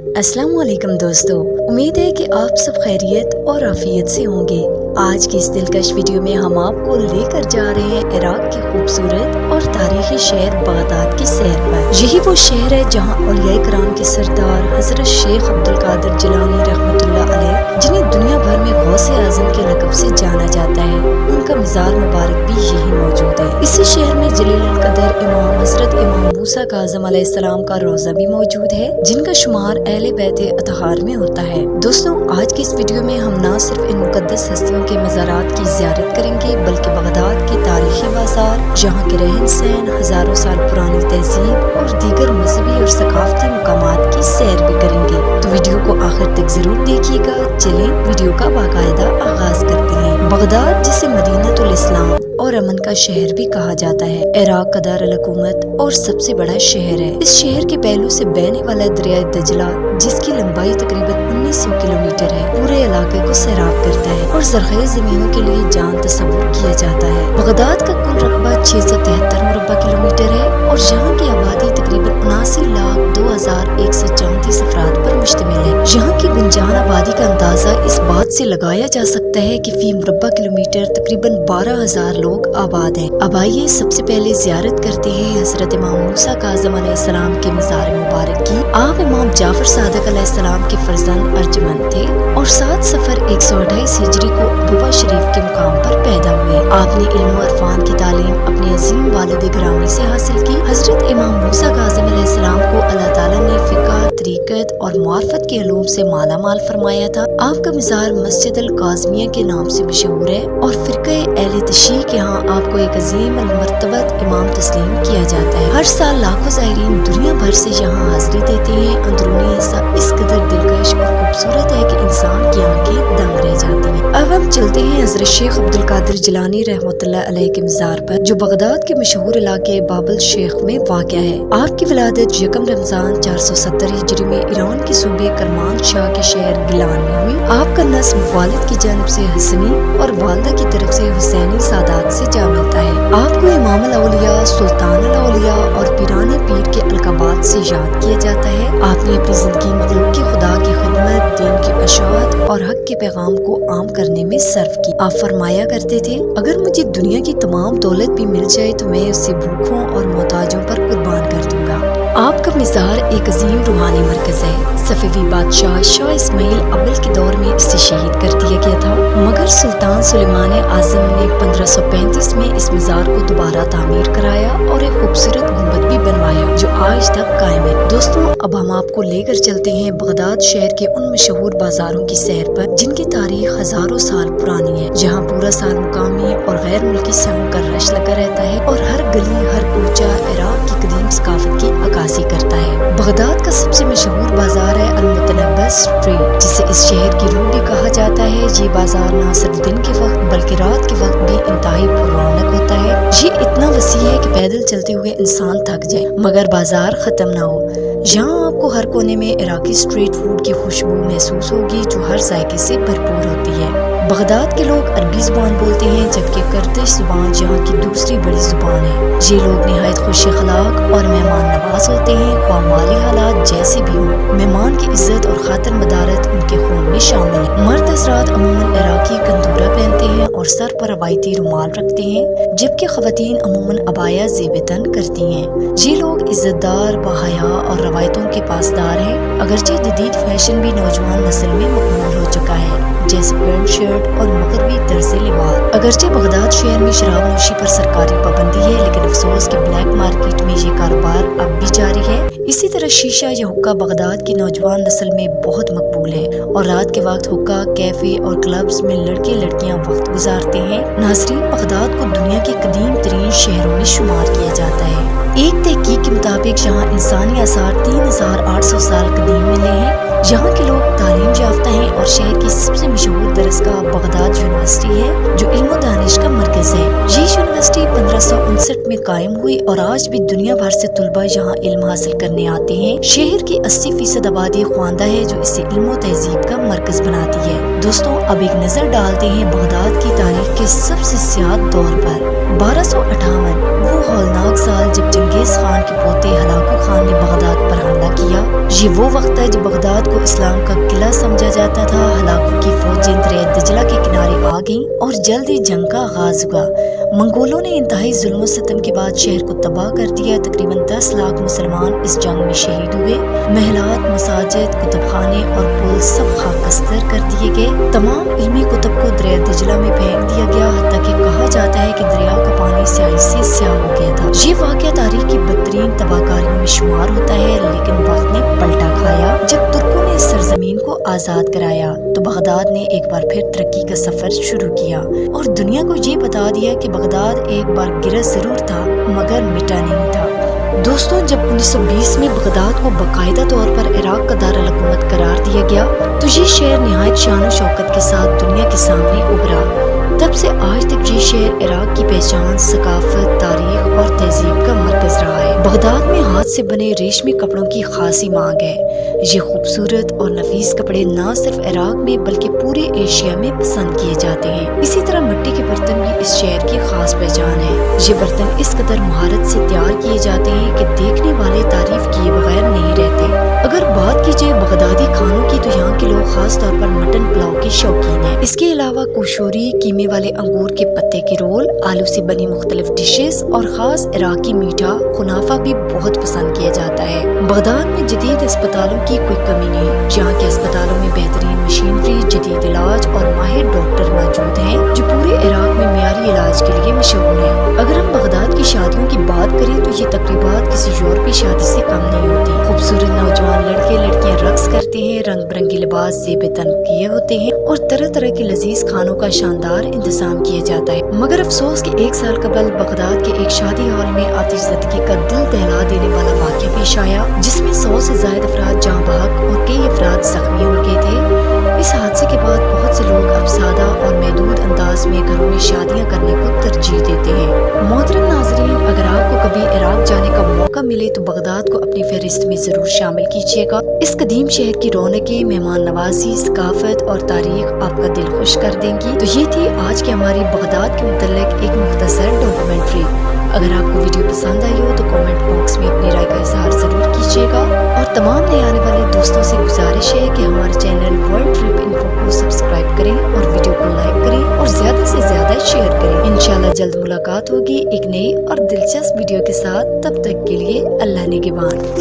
अस्सलाम वालेकुम दोस्तों, उम्मीद है कि आप सब खैरियत और आफियत से होंगे। आज की इस दिलकश वीडियो में हम आपको लेकर जा रहे हैं इराक की खूबसूरत और तारीखी शहर बगदाद की सैर पर। यही वो शहर है जहां औलिया किराम के सरदार हजरत शेख अब्दुल कादिर जिलानी रहमतुल्लाह अलैह, जिन्हें दुनिया भर में गौसे आजम के लक़ब से जाना जाता है, उनका मज़ार मुबारक भी यही मौजूद है। इसी शहर में जलीलुल कदर इमाम हजरत इमाम मूसा काज़िम अलैहिस्सलाम का रोज़ा भी मौजूद है, जिनका शुमार अहले बैत अतहार में होता है। दोस्तों, आज की इस वीडियो में हम न सिर्फ इन मुक़द्दस हस्तियों के मज़ारात की ज़ियारत करेंगे, बल्कि बगदाद के तारीखी बाजार, जहाँ के रहन सहन, हज़ारों साल पुरानी तहजीब और दीगर मजहबी और सकाफती मकामात की सैर भी करेंगे। तो वीडियो को आखिर तक जरूर देखिएगा। चलें वीडियो का बाकायदा आगाज करते हैं। बगदाद, जिसे मदीनतुल इस्लाम और अमन का शहर भी कहा जाता है, इराक का दारुल हुकूमत और सबसे बड़ा शहर है। इस शहर के पहलू से बहने वाला दरिया दजला, जिसकी लंबाई तकरीबन 1900 किलोमीटर है, पूरे इलाके को सैराब करता है और ज़रख़ीज़ ज़मीनों के लिए जान तस्वुर किया जाता है। बगदाद का कुल रकबा 673 मुरब्बा किलोमीटर है और यहाँ की आबादी तकरीबन 79,02,134 अफराद पर मुश्तमिल है। यहाँ की गुंजान आबादी का अंदाजा इस बात से लगाया जा सकता है कि फी मुरब्बा किलोमीटर तकरीबन 12,000 लोग आबाद हैं। अब आइए सबसे पहले जियारत करते हैं हजरत इमाम मूसा काज़िम अलैहिस्सलाम के मज़ार मुबारक की। आप इमाम जाफर सादिक अलैहिस्सलाम के फर्जंद अर्जुमंद थे और 7 सफर 128 हिजरी को अबवा शरीफ के मुकाम पर पैदा हुए। आपने इल्म और इरफान की तालीम अपने अजीम वालिद गिरामी से हासिल की। हजरत इमाम मूसा काज़िम अलैहिस्सलाम को अल्लाह ताला ने फ़िक़्ह, तरीक़त और मार्फत के इल्म से माला माल फरमाया था। आपका मज़ार मस्जिद अल काज़मिया के नाम से मशहूर है और फ़िक़्ह अहले तशय्युअ के यहाँ आपको एक अजीम अल मर्तबत इमाम तस्लीम किया जाता है। हर साल लाखों ज़ायरीन दुनिया भर से यहाँ हाज़िरी देते हैं। अंदरूनी हिस्सा इस कदर दिलकश और खूबसूरत है कि इंसान की आंखें दंग रह जाती हैं। अब हम चलते हैं हजरत शेख अब्दुल कादिर जिलानी रहमतुल्लाह अलैह के मज़ार पर, जो बगदाद के मशहूर इलाके बाबल शेख में वाक़या है। आपकी विलादत 1 रमज़ान 470 हिजरी में ईरान के सूबे करमान शाह के शहर गिलान में हुई। आपका नस्ब वालिद की जानिब से हसनी और वालदा की तरफ से हुसैनी सादात से जा मिलता है। आपको इमाम अल औलिया, सुल्तान अल औलिया और पीराने पीर के अलक़ाबात से याद किया जाता है। आपने अपनी जिंदगी मखलूक की खुदा की खिदमत, दीन की अशात और हक के पैगाम को आम करने में सर्फ की। आप फरमाया करते थे, अगर मुझे दुनिया की तमाम दौलत भी मिल जाए तो मैं उसे भूखों और मोहताजों पर कुर्बान कर दूंगा। आपका मज़ार एक अजीम रूहानी मरकज़ है। सफ़ेवी बादशाह शाह इस्माइल अव्वल के दौर में इसे शहीद कर दिया गया था, मगर सुल्तान सुलेमान आज़म ने 1535 में इस मज़ार को दोबारा तामीर कराया और एक खूबसूरत गुंबद भी बनवाया, जो आज तक कायम है। दोस्तों, अब हम आपको लेकर चलते हैं बगदाद शहर के उन मशहूर बाजारों की सैर पर, जिनकी तारीख हजारों साल पुरानी है, जहाँ पूरा साल मुकामी और गैर मुल्की सैरों का रश लगा रहता है और हर गली हर कूचा इराक की कदीम सकाफत की अक्कासी करता है। बगदाद का सबसे मशहूर बाजार है अल-मुतनब्बस स्ट्रीट, जिसे इस शहर की रूह भी कहा जाता है। ये बाजार न सिर्फ दिन के वक्त बल्कि रात के वक्त भी इंतहाई पुररौनक होता है। ये इतना वसी है कि पैदल चलते हुए इंसान थक जाए मगर बाजार खत्म ना हो। यहाँ आपको हर कोने में इराकी स्ट्रीट फूड की खुशबू महसूस होगी, जो हर जायके से भरपूर होती है। बगदाद के लोग अरबी जुबान बोलते हैं, जबकि कर्दिश जुबान यहाँ की दूसरी बड़ी जुबान है। ये लोग निहायत खुश अखलाक और मेहमान नवाज होते हैं, ख्वाह माली हालात जैसे भी हों। मेहमान की इज्जत और खातिर मदारत उनके खून में शामिल है। मर्द हज़रात अमूमन इराकी कंदूरा पहनते हैं और सर पर रवायती रुमाल रखते हैं, जबकि ख़वातीन अमूमन अबाया ज़ेब-ए-तन करती हैं। ये लोग इज्जतदार, बाहया और रवायतों के पासदार हैं, अगरचे जदीद फैशन भी नौजवान नस्ल में मकबूल हो चुका है, जैसे पैंट शर्ट और मगरबी तर्ज़ लिबास। अगरचे बगदाद शहर में शराब नोशी पर सरकारी पाबंदी है, लेकिन अफसोस कि ब्लैक मार्केट में ये कारोबार अब भी जारी है। इसी तरह शीशा या हुक्का बगदाद की नौजवान नस्ल में बहुत मकबूल है और रात के वक्त हुक्का, कैफे और क्लब्स में लड़के लड़कियां वक्त गुजारते हैं। नाज़रीन, बगदाद को दुनिया के कदीम तरीन शहरों में शुमार किया जाता है। एक तहकीक के मुताबिक यहाँ इंसानी आसार 3800 साल कदीम मिले हैं। यहाँ के लोग तालीम याफ्ता हैं और शहर की सबसे मशहूर दरसगाह बगदाद यूनिवर्सिटी है, जो इल्म और दानिश का मरकज है। ये यूनिवर्सिटी 1559 में कायम हुई और आज भी दुनिया भर से तुलबा यहाँ इल्म हासिल करने आते हैं। शहर की 80% आबादी ख्वांदा है, जो इसे इल्म और तहजीब का मरकज बनाती है। दोस्तों, अब एक नजर डालते हैं बगदाद की तारीख के सबसे सियाह दौर पर। 1258 वो हौलनाक साल जब चंगेज खान के पोते हलाकू खान ने बगदाद पर हमला किया। ये वो वक्त है जब बगदाद को इस्लाम का किला समझा जाता था। हलाकू की फौजें दरिया दजला के किनारे आ गईं और जल्दी जंग का आगाज हुआ। मंगोलों ने इंतहाई जुल्म और सितम के बाद शहर को तबाह कर दिया। तकरीबन 10 लाख मुसलमान इस जंग में शहीद हुए। महलात, मसाजिद, कुतुबखाने और पुल सब खाकस्तर कर दिए गए। तमाम इल्मी कुतुब को दरिया दजला में फेंक दिया गया, हत्ता कि कहा जाता है कि दरिया का पानी स्याही से स्याह हो गया था। ये वाक़या तारीख की बदतरीन तबाहकारियों में शुमार होता है, लेकिन वक्त ने पलटा खाया। जब तुर्कों ने इस सरजमीन को आजाद कराया तो बगदाद ने एक बार फिर तरक्की का सफर शुरू किया और दुनिया को ये बता दिया कि बगदाद एक बार गिरा जरूर था मगर मिटा नहीं था। दोस्तों, जब 1920 में बगदाद को बाकायदा तौर पर इराक का दारुल हुकूमत करार दिया गया तो ये शहर निहायत शान और शौकत के साथ दुनिया के सामने उभरा। तब से आज तक ये शहर इराक की पहचान, सकाफत, तारीख और तहजीब का मरकज रहा है। बगदाद में हाथ से बने रेशमी कपड़ों की खासी मांग है। ये खूबसूरत और नफीस कपड़े न सिर्फ इराक में बल्कि पूरे एशिया में पसंद किए जाते हैं। इसी तरह मिट्टी के बर्तन भी इस शहर की खास पहचान है। ये बर्तन इस कदर महारत से तैयार किए जाते हैं कि देखने वाले तारीफ किए बगैर नहीं रहते। अगर बात की जाए बगदादी खानों की तो यहाँ के लोग खास तौर पर मटन पुलाव के शौकीन हैं। इसके अलावा कोशोरी, कीमे वाले अंगूर के पत्ते के रोल, आलू से बनी मुख्तलिफ डिशेस और खास इराकी मीठा खुनाफा भी बहुत पसंद किया जाता है। बगदाद में जदीद अस्पतालों की कोई कमी नहीं। यहाँ के अस्पतालों में बेहतरीन मशीनरी, जदीद इलाज और माहिर डॉक्टर मौजूद हैं, जो पूरे इराक में मियारी इलाज के लिए मशहूर है। अगर हम बगदाद की शादियों की बात करें तो ये तकरीबात किसी यूरोपीय शादी से कम नहीं होती। खूबसूरत नौजवान लड़के लड़कियां रक्स करते हैं, रंग बिरंगे लिबास ज़ेब तन किए होते हैं और तरह तरह के लजीज खानों का शानदार इंतजाम किया जाता है। मगर अफसोस कि 1 साल कबल बगदाद के एक शादी हॉल में आतिशज़दगी का दिल दहला देने वाला वाक़या पेश आया, जिसमें 100 से ज़ायद अफराद जाँ बहक और कई अफराद जख्मी हो गए थे। इस हादसे के बाद बहुत से लोग अब सादा और महदूद अंदाज में घरों में शादियां करने को तरजीह देते हैं। मोहतरम नाज़रीन, अगर आपको कभी इराक जाने का मौका मिले तो बगदाद को अपनी फहरिस्त में जरूर शामिल कीजिएगा। इस कदीम शहर की रौनकें, मेहमान नवाजी, सकाफत और तारीख आपका दिल खुश कर देंगी। तो ये थी आज की हमारी बगदाद के मुतल्लिक एक मुख्तसर डॉक्यूमेंट्री। अगर आपको वीडियो पसंद आई हो तो कमेंट बॉक्स में अपनी राय का इजहार जरूर कीजिएगा और तमाम नए आने वाले दोस्तों से गुजारिश है कि हमारे चैनल वर्ल्ड ट्रिप इन्फो को सब्सक्राइब करें और वीडियो को लाइक करें और ज्यादा से ज्यादा शेयर करें। इंशाल्लाह जल्द मुलाकात होगी एक नई और दिलचस्प वीडियो के साथ। तब तक के लिए अल्लाह निगहबान।